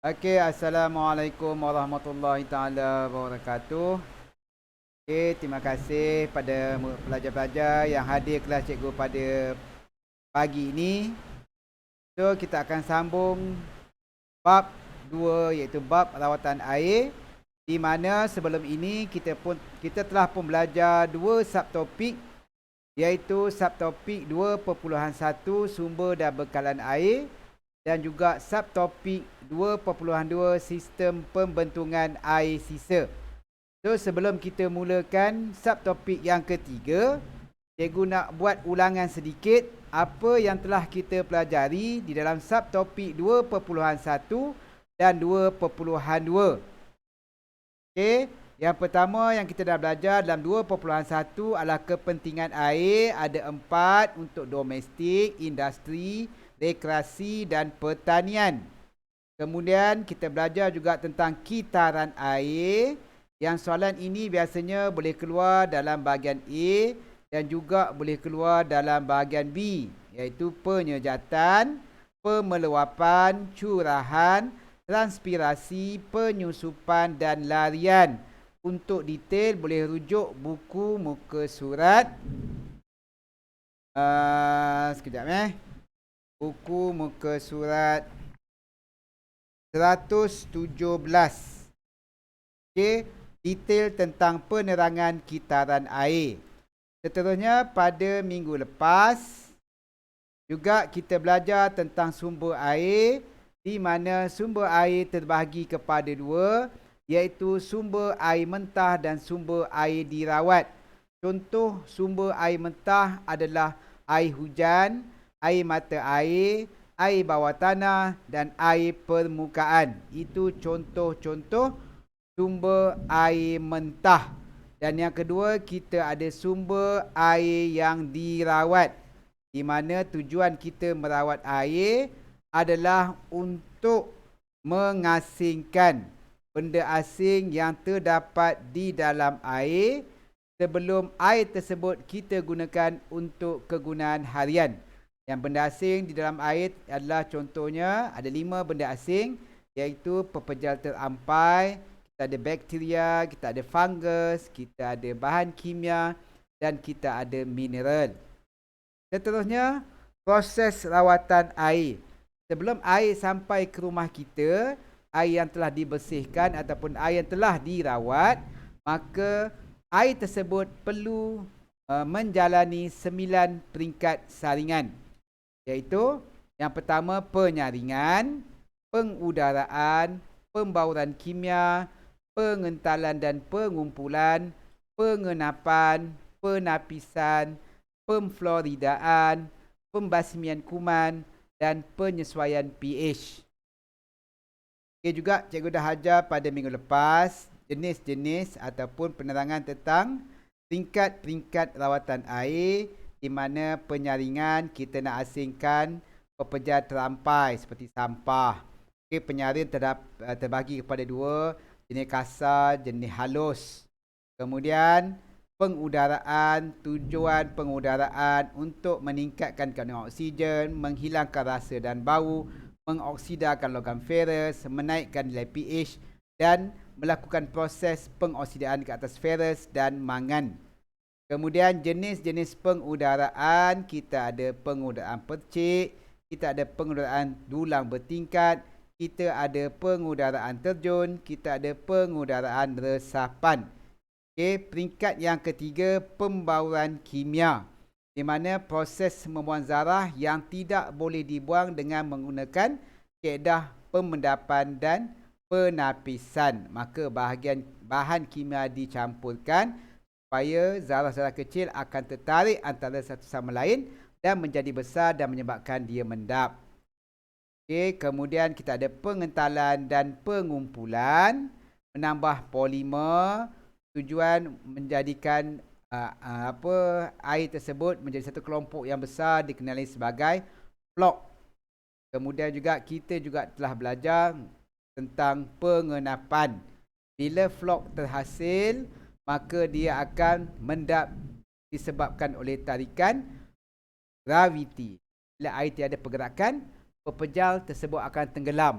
Okey, Assalamualaikum warahmatullahi taala wabarakatuh. Okey, terima kasih pada pelajar-pelajar yang hadir kelas cikgu pada pagi ini. So, kita akan sambung bab 2 iaitu bab rawatan air, di mana sebelum ini kita telah pun belajar dua subtopik, iaitu subtopik 2.1 sumber dan bekalan air, dan juga subtopik 2.2 sistem pembentungan air sisa. So, sebelum kita mulakan subtopik yang ketiga, cikgu nak buat ulangan sedikit apa yang telah kita pelajari di dalam subtopik 2.1 dan 2.2. Okey, yang pertama yang kita dah belajar dalam 2.1 adalah kepentingan air. Ada 4 untuk domestik, industri, rekreasi dan pertanian. Kemudian kita belajar juga tentang kitaran air. Yang soalan ini biasanya boleh keluar dalam bahagian A dan juga boleh keluar dalam bahagian B, iaitu penyejatan, pemeluapan, curahan, transpirasi, penyusupan dan larian. Untuk detail boleh rujuk buku muka surat. Sekejap Buku muka surat 117. Okey, detail tentang penerangan kitaran air. Seterusnya pada minggu lepas juga kita belajar tentang sumber air, di mana sumber air terbahagi kepada dua, iaitu sumber air mentah dan sumber air dirawat. Contoh sumber air mentah adalah air hujan, air mata air, air bawah tanah dan air permukaan. Itu contoh-contoh sumber air mentah. Dan yang kedua, kita ada sumber air yang dirawat, di mana tujuan kita merawat air adalah untuk mengasingkan benda asing yang terdapat di dalam air sebelum air tersebut kita gunakan untuk kegunaan harian. Yang benda asing di dalam air adalah contohnya ada 5 benda asing, iaitu pepejal terampai, kita ada bakteria, kita ada fungus, kita ada bahan kimia dan kita ada mineral. Seterusnya, proses rawatan air. Sebelum air sampai ke rumah kita, air yang telah dibersihkan ataupun air yang telah dirawat, maka air tersebut perlu menjalani 9 peringkat saringan. Iaitu yang pertama penyaringan, pengudaraan, pembauran kimia, pengentalan dan pengumpulan, pengenapan, penapisan, pemfloridaan, pembasmian kuman dan penyesuaian pH. Okay, juga cikgu dah ajar pada minggu lepas jenis-jenis ataupun penerangan tentang peringkat-peringkat rawatan air, di mana penyaringan kita nak asingkan pepejal terampai seperti sampah. Okay, penyaring terbagi kepada dua, jenis kasar, jenis halus. Kemudian pengudaraan, tujuan pengudaraan untuk meningkatkan kandungan oksigen, menghilangkan rasa dan bau, mengoksidakan logam ferus, menaikkan nilai pH dan melakukan proses pengoksidaan ke atas ferus dan mangan. Kemudian jenis-jenis pengudaraan, kita ada pengudaraan percik, kita ada pengudaraan dulang bertingkat, kita ada pengudaraan terjun, kita ada pengudaraan resapan. Okey, peringkat yang ketiga, pembauran kimia, di mana proses membuang zarah yang tidak boleh dibuang dengan menggunakan kaedah pemendapan dan penapisan. Maka bahan kimia dicampurkan supaya zarah-zarah kecil akan tertarik antara satu sama lain dan menjadi besar dan menyebabkan dia mendap. Okay, kemudian kita ada pengentalan dan pengumpulan, menambah polimer, tujuan menjadikan air tersebut menjadi satu kelompok yang besar dikenali sebagai flock. Kemudian juga kita juga telah belajar tentang pengenapan. Bila flock terhasil, maka dia akan mendap disebabkan oleh tarikan graviti. Bila air tiada pergerakan, pepejal tersebut akan tenggelam.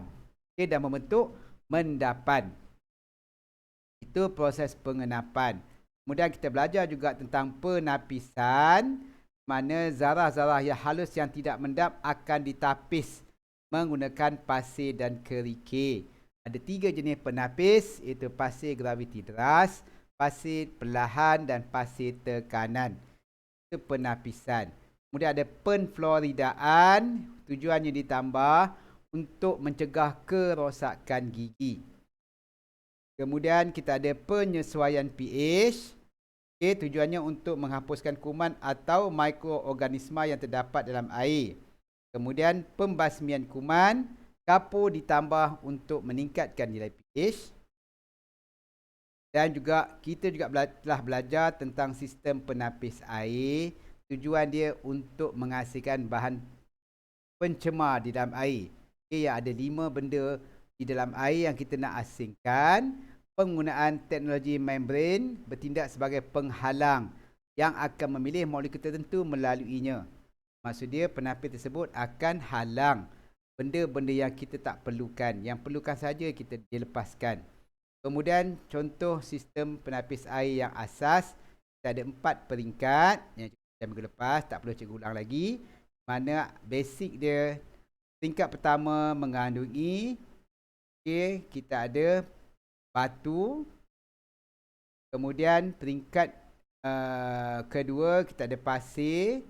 dan membentuk mendapan. Itu proses pengenapan. Kemudian kita belajar juga tentang penapisan, mana zarah-zarah yang halus yang tidak mendap akan ditapis menggunakan pasir dan kerikil. Ada 3 jenis penapis, iaitu pasir graviti deras, pasir perlahan dan pasir tekanan. Itu penapisan. Kemudian ada penfluoridaan, tujuannya ditambah untuk mencegah kerosakan gigi. Kemudian kita ada penyesuaian pH. Tujuannya untuk menghapuskan kuman atau mikroorganisma yang terdapat dalam air. Kemudian pembasmian kuman, kapur ditambah untuk meningkatkan nilai pH. Dan juga kita telah belajar tentang sistem penapis air. Tujuan dia untuk menghasilkan bahan pencemar di dalam air. Yang ada 5 benda di dalam air yang kita nak asingkan. Penggunaan teknologi membran bertindak sebagai penghalang yang akan memilih molekul tertentu melaluinya. Maksud dia penapis tersebut akan halang benda-benda yang kita tak perlukan. Yang perlukan saja kita dilepaskan. Kemudian contoh sistem penapis air yang asas, kita ada 4 peringkat yang kita minggu lepas, tak perlu cikgu ulang lagi. Mana basic dia, peringkat pertama mengandungi, kita ada batu. Kemudian peringkat kedua kita ada pasir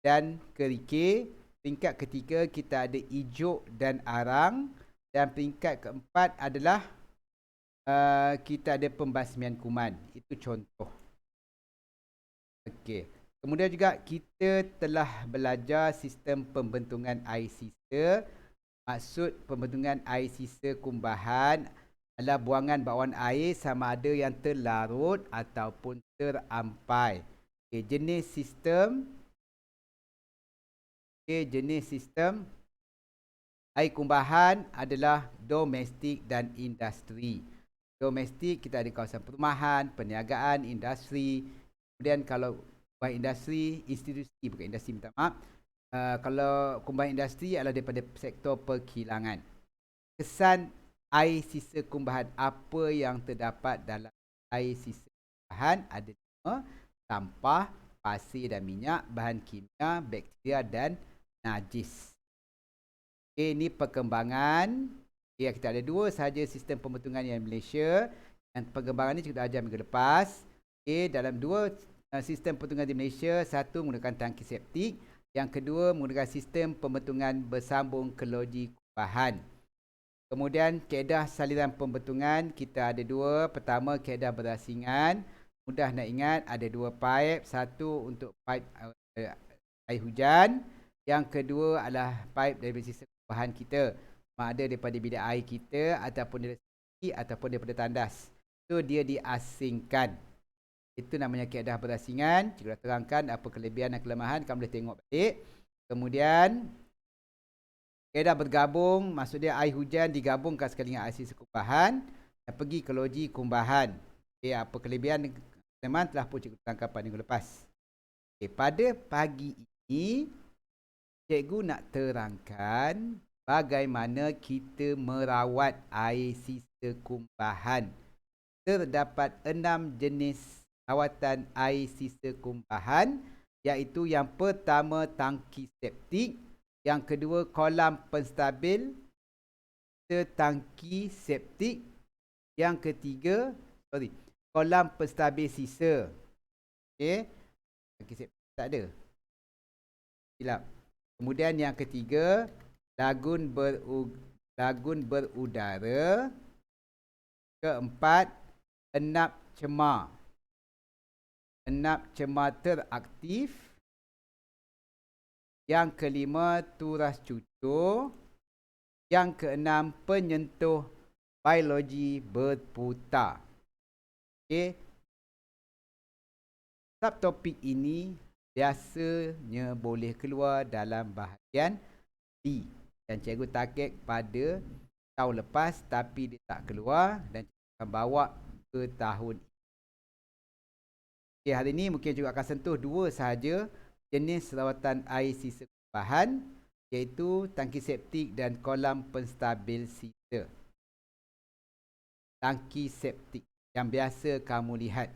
dan kerikil. Peringkat ketiga kita ada ijuk dan arang. Dan peringkat keempat adalah kita ada pembasmian kuman. Itu contoh. Okey. Kemudian juga kita telah belajar sistem pembentungan air sisa. Maksud pembentungan air sisa kumbahan adalah buangan bawaan air sama ada yang terlarut ataupun terampai. Jenis sistem air kumbahan adalah domestik dan industri. Domestik kita ada kawasan perumahan, perniagaan, industri. Kemudian kalau kumbahan industri, institusi, bukan industri, minta maaf. Kalau kumbahan industri adalah daripada sektor perkilangan. Kesan air sisa kumbahan, apa yang terdapat dalam air sisa kumbahan ada 5: sampah, pasir dan minyak, bahan kimia, bakteria dan najis. Ini perkembangan. Kita ada 2 sahaja sistem pembentungan yang Malaysia. Dan perkembangan ini kita ajar minggu lepas. Dalam 2 sistem pembentungan di Malaysia, satu menggunakan tangki septik, yang kedua menggunakan sistem pembentungan bersambung ke loji kumbahan. Kemudian kaedah saliran pembentungan kita ada 2. Pertama, kaedah berasingan. Mudah nak ingat, ada 2 pipe. Satu untuk pipe air hujan. Yang kedua adalah pipe daripada sistem kumbahan kita. Ada daripada bilik air kita ataupun dari segi ataupun daripada tandas. So dia diasingkan. Itu namanya kaedah berasingan. Cikgu dah terangkan apa kelebihan dan kelemahan. Kamu boleh tengok balik. Kemudian kaedah bergabung, maksudnya air hujan digabungkan sekali dengan air sisa kumbahan dan pergi ke loji kumbahan. Apa kelebihan dan kelemahan telah pun cikgu terangkan pada minggu lepas. Pada pagi ini cikgu nak terangkan bagaimana kita merawat air sisa kumbahan. Terdapat 6 jenis rawatan air sisa kumbahan, iaitu yang pertama tangki septik, yang kedua kolam penstabil tangki septik, yang ketiga kolam penstabil sisa. Tangki septik tak ada, silap. Kemudian yang ketiga lagun berudara. Keempat, enap cemar. Enap cemar teraktif. Yang kelima, turas cucur. Yang keenam, penyentuh biologi berputar. Subtopik ini biasanya boleh keluar dalam bahagian D. Dan cikgu target pada tahun lepas tapi dia tak keluar dan cikgu akan bawa ke tahun ini. Hari ini mungkin juga akan sentuh 2 sahaja jenis rawatan air sisa kumbahan. iaitu tangki septik dan kolam penstabil sisa. Tangki septik yang biasa kamu lihat.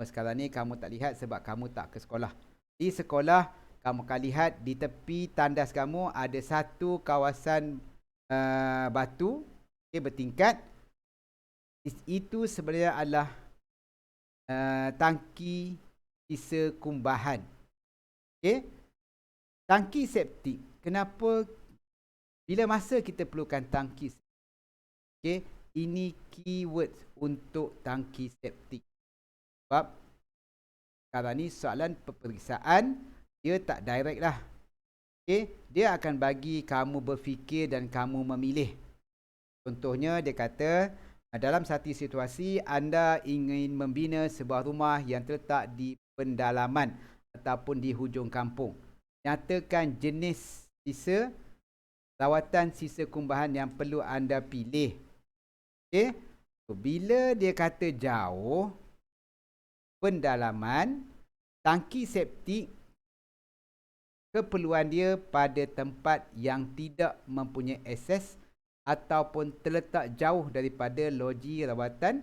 Sekarang ni kamu tak lihat sebab kamu tak ke sekolah. Di sekolah, kamu akan lihat di tepi tandas kamu ada satu kawasan batu bertingkat. Itu sebenarnya adalah tangki sisa kumbahan. Tangki septik. Kenapa bila masa kita perlukan tangki septik? Ini keyword untuk tangki septik. Sebab sekarang ni soalan peperiksaan dia tak direct lah. Dia akan bagi kamu berfikir dan kamu memilih. Contohnya dia kata dalam satu situasi anda ingin membina sebuah rumah yang terletak di pendalaman ataupun di hujung kampung. Nyatakan jenis sisa rawatan sisa kumbahan yang perlu anda pilih. Bila dia kata jauh, pendalaman, tangki septik, keperluan dia pada tempat yang tidak mempunyai akses ataupun terletak jauh daripada loji rawatan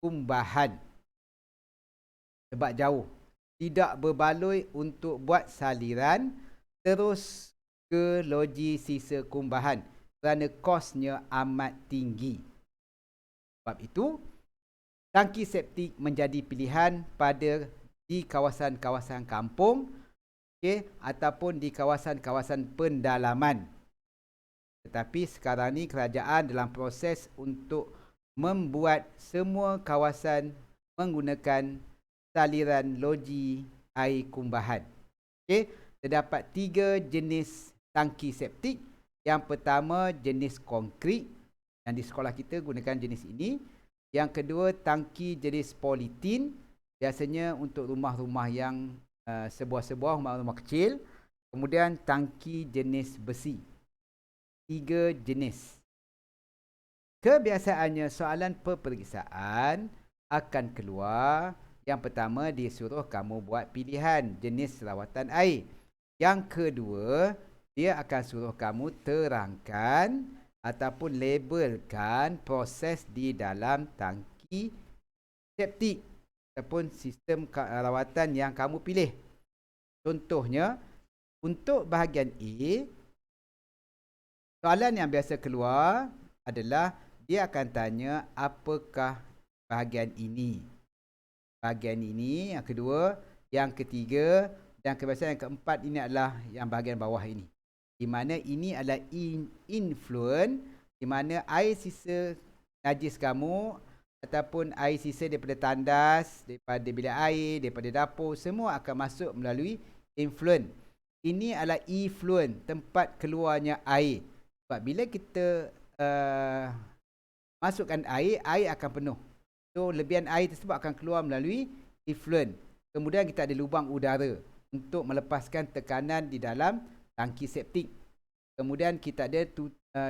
kumbahan. Sebab jauh, tidak berbaloi untuk buat saliran terus ke loji sisa kumbahan kerana kosnya amat tinggi. Sebab itu, tangki septik menjadi pilihan pada di kawasan-kawasan kampung ataupun di kawasan-kawasan pendalaman. Tetapi sekarang ni kerajaan dalam proses untuk membuat semua kawasan menggunakan saliran loji air kumbahan. Terdapat 3 jenis tangki septik. Yang pertama jenis konkrit, yang di sekolah kita gunakan jenis ini. Yang kedua tangki jenis politin, biasanya untuk rumah-rumah yang sebuah-sebuah rumah-rumah kecil. Kemudian tangki jenis besi. 3 jenis. Kebiasaannya soalan peperiksaan akan keluar. Yang pertama dia suruh kamu buat pilihan jenis rawatan air. Yang kedua dia akan suruh kamu terangkan ataupun labelkan proses di dalam tangki septik ataupun sistem rawatan yang kamu pilih. Contohnya untuk bahagian A, soalan yang biasa keluar adalah dia akan tanya apakah bahagian ini. Bahagian ini, yang kedua, yang ketiga dan kebiasaan yang keempat ini adalah yang bahagian bawah ini. Di mana ini adalah influent, di mana air sisa najis kamu ataupun air sisa daripada tandas, daripada bilik air, daripada dapur, semua akan masuk melalui influent. Ini adalah effluent, tempat keluarnya air. Sebab bila kita masukkan air, air akan penuh. So, lebihan air tersebut akan keluar melalui effluent. Kemudian kita ada lubang udara untuk melepaskan tekanan di dalam tangki septik. Kemudian kita ada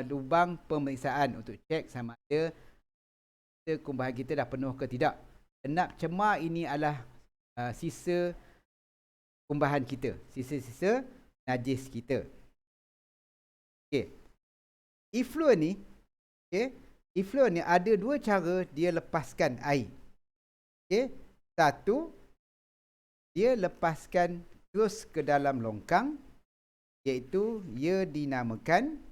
lubang pemeriksaan untuk cek sama ada kumbahan kita dah penuh ke tidak. Enap cemar ini adalah sisa kumbahan kita, sisa-sisa najis kita. Effluent ni, effluent ni ada 2 cara dia lepaskan air. Satu, dia lepaskan terus ke dalam longkang, iaitu ia dinamakan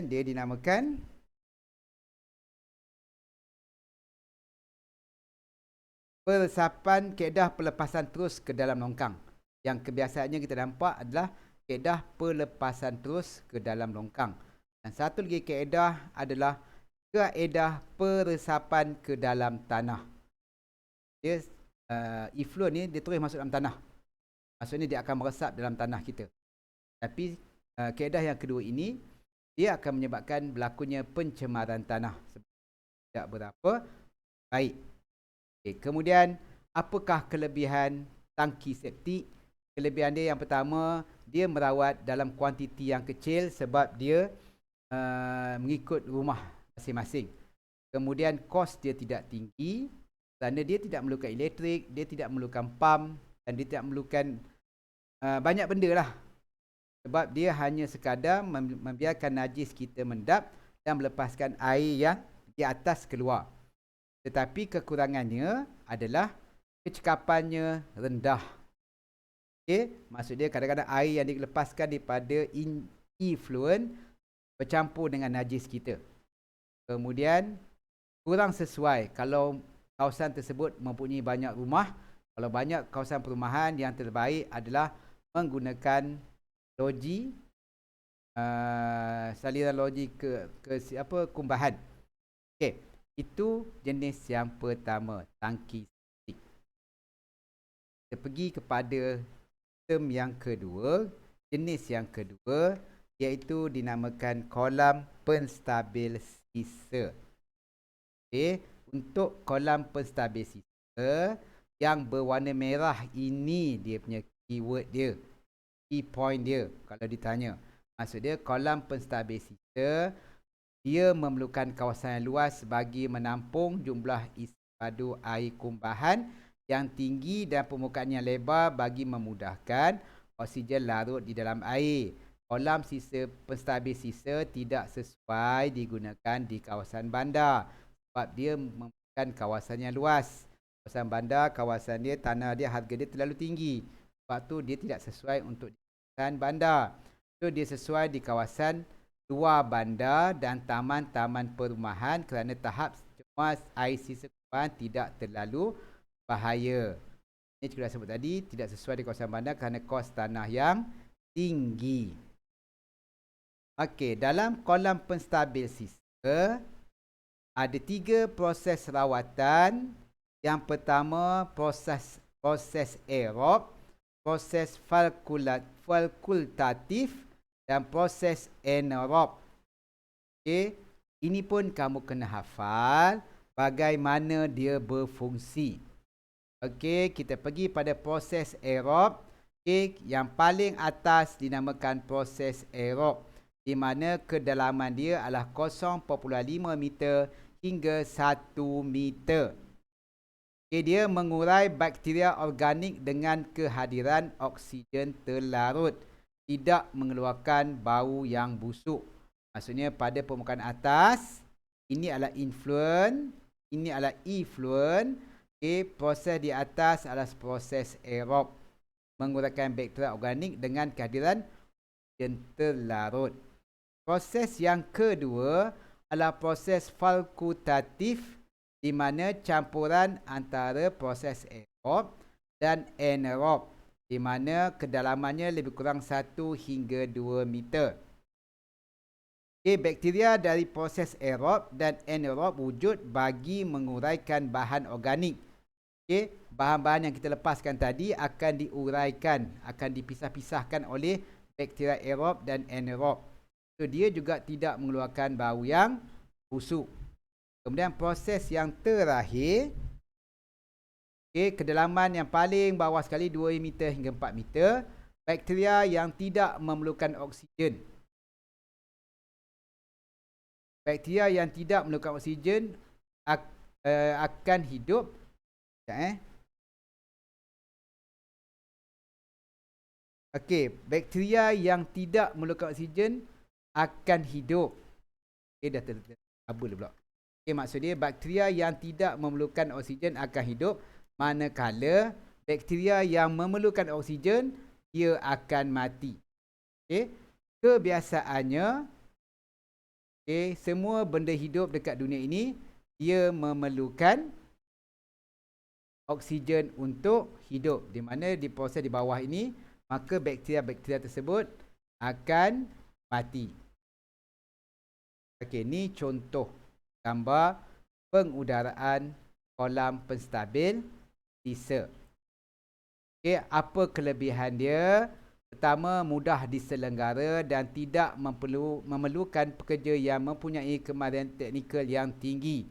dia dinamakan peresapan, kaedah pelepasan terus ke dalam longkang. Yang kebiasaannya kita nampak adalah kaedah pelepasan terus ke dalam longkang. Dan satu lagi kaedah adalah kaedah peresapan ke dalam tanah. Dia effluent ni dia terus masuk dalam tanah. Maksudnya dia akan meresap dalam tanah kita. Tapi kaedah yang kedua ini dia akan menyebabkan berlakunya pencemaran tanah. Tidak berapa baik. Kemudian apakah kelebihan tangki septik? Kelebihan dia yang pertama, dia merawat dalam kuantiti yang kecil sebab dia mengikut rumah masing-masing. Kemudian kos dia tidak tinggi kerana dia tidak memerlukan elektrik, dia tidak memerlukan pump dan dia tidak memerlukan banyak benda lah. Sebab dia hanya sekadar membiarkan najis kita mendap dan melepaskan air yang di atas keluar. Tetapi kekurangannya adalah kecekapannya rendah. Okay? Maksud dia kadang-kadang air yang dilepaskan daripada effluent bercampur dengan najis kita. Kemudian kurang sesuai kalau kawasan tersebut mempunyai banyak rumah. Kalau banyak kawasan perumahan, yang terbaik adalah menggunakan loji, saliran loji ke kumbahan. Okey, itu jenis yang pertama, tangki septik. Kita pergi kepada term yang kedua, jenis yang kedua, iaitu dinamakan kolam penstabil sisa. Okey, untuk kolam penstabil sisa yang berwarna merah ini dia punya keyword dia, key point dia kalau ditanya. Maksud dia kolam penstabil sisa, dia memerlukan kawasan yang luas bagi menampung jumlah isi padu air kumbahan yang tinggi dan permukaan yang lebar bagi memudahkan oksigen larut di dalam air. Kolam sisa penstabil sisa tidak sesuai digunakan di kawasan bandar sebab dia memerlukan kawasan yang luas. Kawasan bandar, kawasan dia, tanah dia, harga dia terlalu tinggi. Sebab tu dia tidak sesuai untuk di kawasan bandar. So dia sesuai di kawasan luar bandar dan taman-taman perumahan kerana tahap cemas air sisa kumbahan tidak terlalu bahaya. Ini kita dah sebut tadi, tidak sesuai di kawasan bandar kerana kos tanah yang tinggi. Okey, dalam kolam penstabil sisa ada 3 proses rawatan. Yang pertama proses aerob, proses fakultatif dan proses anaerob. Okey, ini pun kamu kena hafal bagaimana dia berfungsi. Okey, kita pergi pada proses aerob. Okey, yang paling atas dinamakan proses aerob, di mana kedalaman dia adalah 0.5 meter hingga 1 meter. Okay, dia mengurai bakteria organik dengan kehadiran oksigen terlarut, tidak mengeluarkan bau yang busuk. Maksudnya pada permukaan atas, ini adalah influent, ini adalah effluent. Okay, proses di atas adalah proses aerob, menguraikan bakteria organik dengan kehadiran oksigen terlarut. Proses yang kedua adalah proses fakultatif, di mana campuran antara proses aerob dan anaerob, di mana kedalamannya lebih kurang 1 hingga 2 meter. Okay, bakteria dari proses aerob dan anaerob wujud bagi menguraikan bahan organik. Okay, bahan-bahan yang kita lepaskan tadi akan diuraikan, akan dipisah-pisahkan oleh bakteria aerob dan anaerob. So, dia juga tidak mengeluarkan bau yang busuk. Kemudian proses yang terakhir, okay, kedalaman yang paling bawah sekali 2 meter hingga 4 meter, bakteria yang tidak memerlukan oksigen. Bakteria yang tidak memerlukan oksigen akan hidup. Okey, bakteria yang tidak memerlukan oksigen akan hidup. Okey, dah terabul pula. Okay, maksud dia bakteria yang tidak memerlukan oksigen akan hidup, manakala bakteria yang memerlukan oksigen dia akan mati. Okay. Kebiasaannya, okay, semua benda hidup dekat dunia ini dia memerlukan oksigen untuk hidup. Di mana di proses di bawah ini, maka bakteria-bakteria tersebut akan mati. Okey, ni contoh gambar pengudaraan kolam penstabil sisa. Okey, apa kelebihan dia? Pertama, mudah diselenggara dan tidak memerlukan pekerja yang mempunyai kemahiran teknikal yang tinggi.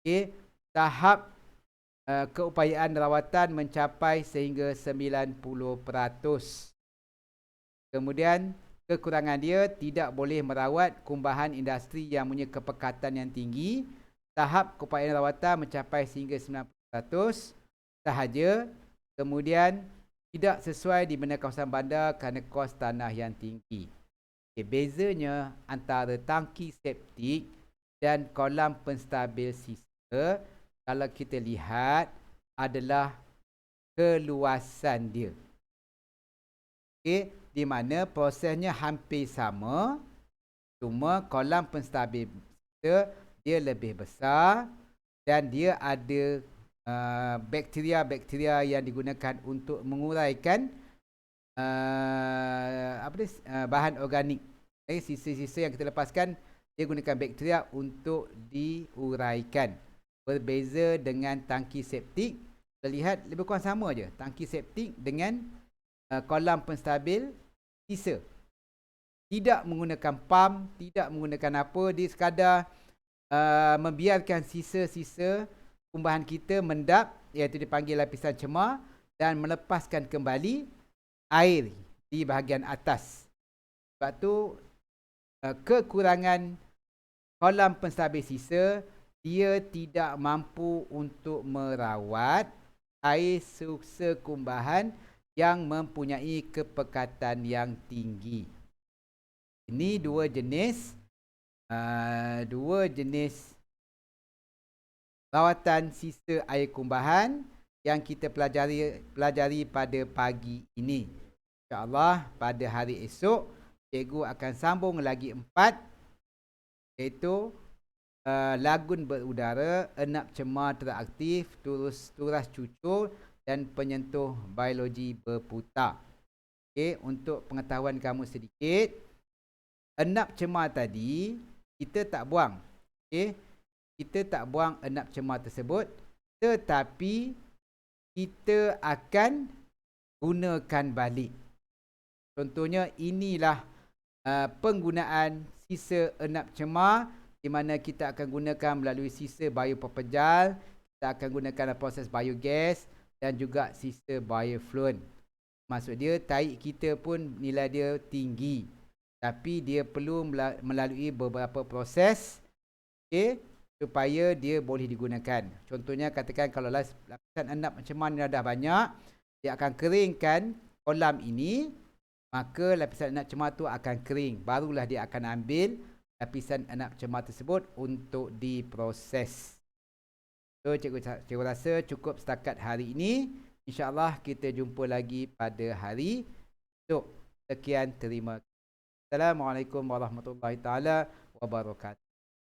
Okey, tahap keupayaan rawatan mencapai sehingga 90%. Kemudian kekurangan dia, tidak boleh merawat kumbahan industri yang punya kepekatan yang tinggi. Tahap keupayaan rawatan mencapai sehingga 90% sahaja. Kemudian tidak sesuai di mana kawasan bandar kerana kos tanah yang tinggi. Bezanya antara tangki septik dan kolam penstabil sisa, kalau kita lihat, adalah keluasan dia. Di mana prosesnya hampir sama, cuma kolam penstabil sisa dia lebih besar dan dia ada bakteria-bakteria yang digunakan untuk menguraikan bahan organik. Sisa-sisa yang kita lepaskan, dia gunakan bakteria untuk diuraikan. Berbeza dengan tangki septik, kita lihat lebih kurang sama je. Tangki septik dengan kolam penstabil sisa. Tidak menggunakan pam, tidak menggunakan apa, dia sekadar membiarkan sisa-sisa kumbahan kita mendap, iaitu dipanggil lapisan cemar, dan melepaskan kembali air di bahagian atas. Sebab tu kekurangan kolam penstabil sisa, dia tidak mampu untuk merawat air sekumbahan yang mempunyai kepekatan yang tinggi. Ini dua jenis rawatan sisa air kumbahan yang kita pelajari pada pagi ini. InsyaAllah pada hari esok, cikgu akan sambung lagi 4, iaitu lagun berudara, enap cemar teraktif, turas cucur dan penyentuh biologi berputar. Untuk pengetahuan kamu sedikit, enap cemar tadi kita tak buang. Kita tak buang enap cemar tersebut, tetapi kita akan gunakan balik. Contohnya, inilah penggunaan sisa enap cemar, di mana kita akan gunakan melalui sisa biopepejal, kita akan gunakan proses biogas dan juga sisa biofluid. Maksud dia, taik kita pun nilai dia tinggi, tapi dia perlu melalui beberapa proses supaya dia boleh digunakan. Contohnya, katakan kalau lapisan enap cemar ni dah banyak, dia akan keringkan kolam ini, maka lapisan enap cemar tu akan kering. Barulah dia akan ambil lapisan enap cemar tersebut untuk diproses. So, cikgu rasa cukup setakat hari ini. InsyaAllah kita jumpa lagi pada hari esok. Sekian, terima kasih. Assalamualaikum warahmatullahi taala wabarakatuh.